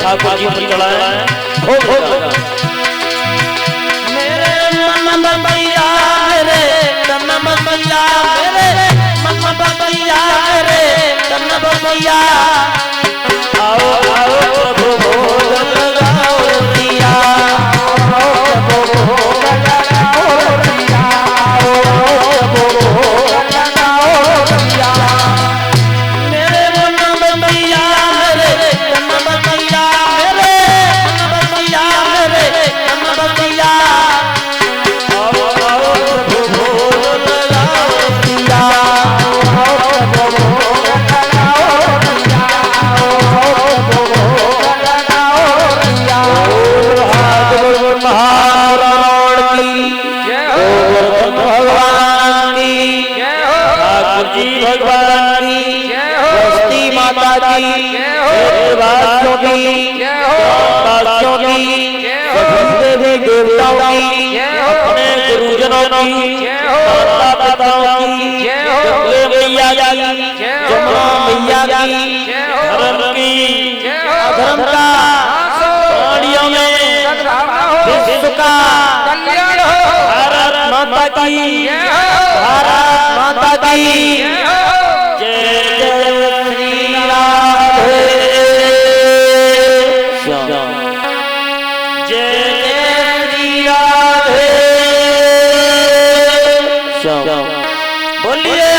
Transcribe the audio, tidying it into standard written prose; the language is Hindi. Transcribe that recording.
ठाकुर जी पर चढ़ाया मेरे मन बबिया मेरे तन बबिया मेरे मन बबिया मेरे तन बबिया आओ आओ प्रभु भोग लगाओ दिया आओ प्रभु भोग लगाओ दिया आओ प्रभु भोग लगाओ दिया मेरे मन बबिया मेरे तन बबिया मेरे मन बबिया जी भगवान की बस्ती माता की वासियों की वासियों की देवी देवताओं की अपने गुरुजनों की माता पिताओं की मैया की जमुना मैया की धर्म की अधर्म का प्राणियों में विश्व का कल्याण हो। भारत माता की भारत माता की जय जय श्री राधे जय जय श्री राधे बोलिए।